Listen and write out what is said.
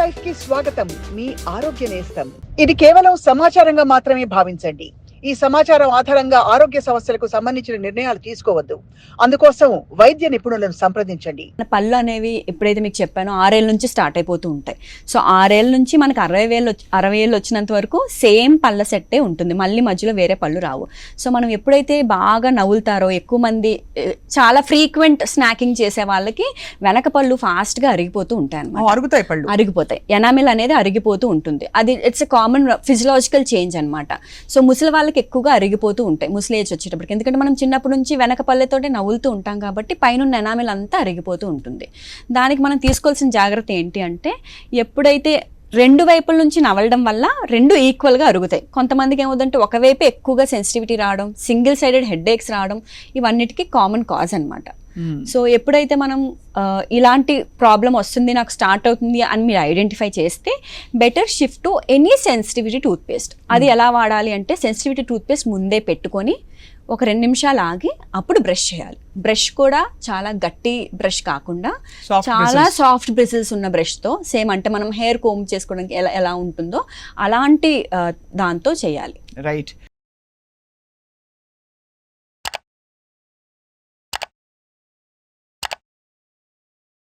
Life కి స్వాగతం. మీ ఆరోగ్య నేస్తం. ఇది కేవలం సమాచారంగా మాత్రమే భావించండి. ఈ సమాచారం ఆధారంగా ఆరోగ్య సమస్యలకు సంబంధించిన నిర్ణయాలు తీసుకోవద్దు. అందుకోసం వైద్య నిపుణులను సంప్రదించండి. పళ్ళు అనేవి ఎప్పుడైతే మీకు చెప్పానో 6 ఏళ్ళ నుంచి స్టార్ట్ అయిపోతూ ఉంటాయి. సో 6 ఏళ్ళ నుంచి మనకు 60 ఏళ్ళు వచ్చినంత వరకు సేమ్ పళ్ళ సెట్టే ఉంటుంది. మళ్ళీ మధ్యలో వేరే పళ్ళు రావు. సో మనం ఎప్పుడైతే బాగా నవ్వులుతారో, ఎక్కువ మంది చాలా ఫ్రీక్వెంట్ స్నాకింగ్ చేసే వాళ్ళకి వెనక పళ్ళు ఫాస్ట్గా అరిగిపోతూ ఉంటాయి అన్నమాట. అరుగుతాయి పళ్ళు, అరిగిపోతాయి. ఎనామిల్ అనేది అరిగిపోతూ ఉంటుంది. అది it's a common physiological change అనమాట. సో ముసలి వాళ్ళకి ఎక్కువగా అరిగిపోతూ ఉంటాయి ముసలి ఏజ్ వచ్చేటప్పటికి. ఎందుకంటే మనం చిన్నప్పటి నుంచి వెనక పళ్ళతోటే నవ్వులుతూ ఉంటాం కాబట్టి పైన ఎనామిల్ అంతా అరిగిపోతూ ఉంటుంది. దానికి మనం తీసుకోవాల్సిన జాగ్రత్త ఏంటి అంటే, ఎప్పుడైతే 2 వైపుల నుంచి నవలడం వల్ల 2 ఈక్వల్గా అరుగుతాయి. కొంతమందికి ఏమవుతుందంటే ఒకవైపు ఎక్కువగా సెన్సిటివిటీ రావడం, సింగిల్ సైడెడ్ హెడ్ఏక్స్ రావడం, ఇవన్నిటికీ కామన్ కాజ్ అనమాట. సో ఎప్పుడైతే మనం ఇలాంటి ప్రాబ్లం వస్తుంది, నాకు స్టార్ట్ అవుతుంది అని మీరు ఐడెంటిఫై చేస్తే better shift to any sensitivity toothpaste. అది ఎలా వాడాలి అంటే, సెన్సిటివిటీ టూత్పేస్ట్ ముందే పెట్టుకొని ఒక 2 నిమిషాలు ఆగి అప్పుడు బ్రష్ చేయాలి. బ్రష్ కూడా చాలా గట్టి బ్రష్ కాకుండా చాలా సాఫ్ట్ బ్రిజిల్స్ ఉన్న బ్రష్తో, సేమ్ అంటే మనం హెయిర్ కోమ్ చేసుకోవడానికి ఎలా ఉంటుందో అలాంటి దాంతో చేయాలి. రైట్.